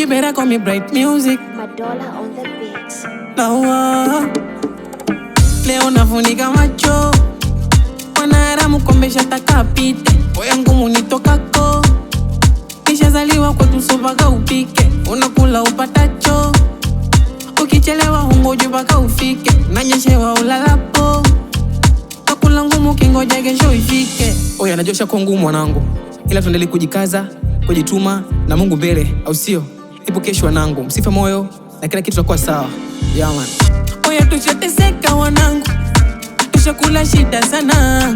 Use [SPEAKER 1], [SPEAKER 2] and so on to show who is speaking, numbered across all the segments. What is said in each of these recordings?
[SPEAKER 1] You better call me Bright Music.
[SPEAKER 2] Madola on the beats.
[SPEAKER 1] Now, leo nafunika macho, wanaharamu kombesha takapite. Oya ngumu nitokako, nishazaliwa kwetu sopaga upike. Unakula upatacho, ukichelewa hungoju paka ufike. Nanyeshewa ulalapo, nakula ngumu kingoja kesho ifike. Oya najosha kwa ngumu wanangu, ila tuendelee kujikaza, kujituma na Mungu mbele, au sio? Ipo kesho wanangu, msife moyo na kila kitu kitakuwa sawa. Yeah man. Oya tushateseka wanangu, tushakula shida sana.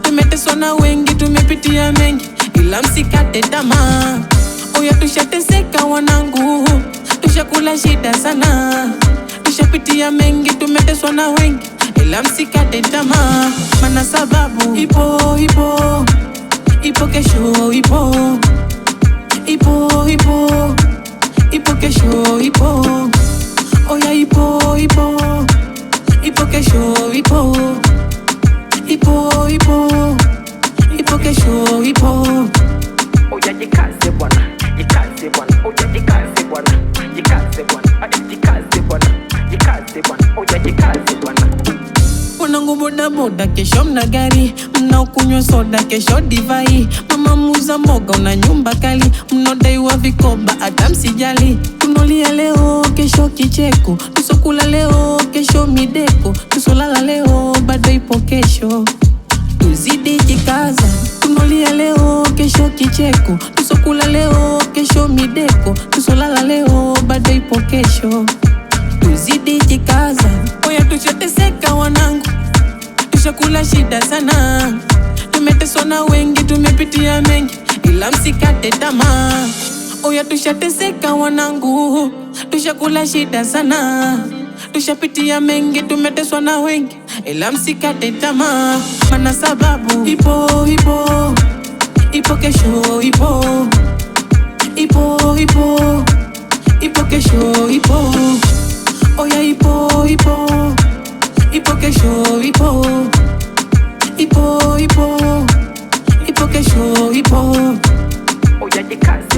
[SPEAKER 1] Tumeteswa na wengi, tumepitia mengi, ila msikate tamaa. Oya tushateseka wanangu, tushakula shida sana. Tushapitia mengi, tumeteswa na wengi, ila msikate tamaa. Mana sababu ipo kesho ipo kesho ipo. Oya ipo kesho ipo kesho ipo.
[SPEAKER 3] Oya jikaze bwana, jikaze bwana, oya jikaze bwana, jikaze bwana, jikaze bwana, jikaze bwana, oya jikaze bwana.
[SPEAKER 1] Wanangu boda boda kesho mna gari, mnaokunywa soda kesho divai. Mama muza mboga una nyumba kali, mnodaiwa vikoba hata msijali. Tunolia leo kesho kicheko, tusokula leo kesho mideko, tusolala leo bado ipo kesho, tuzidi jikaza. Tunolia leo kesho kicheko, tusokula leo kesho mideko, tusolala leo bado ipo kesho, tuzidi jikaza. Oya tushateseka wanangu, tushakula shida sana. Tumeteswa na wengi, tumepitia mengi, ila msikate tamaa. Oya tushateseka wanangu, tushakula shida sana. Tushapitia mengi, tumeteswa na wengi, ila msikate tamaa. Mana sababu ipo kesho ipo kesho ipo. Oya ipo kesho ipo kesho ipo.
[SPEAKER 3] Oya jikaze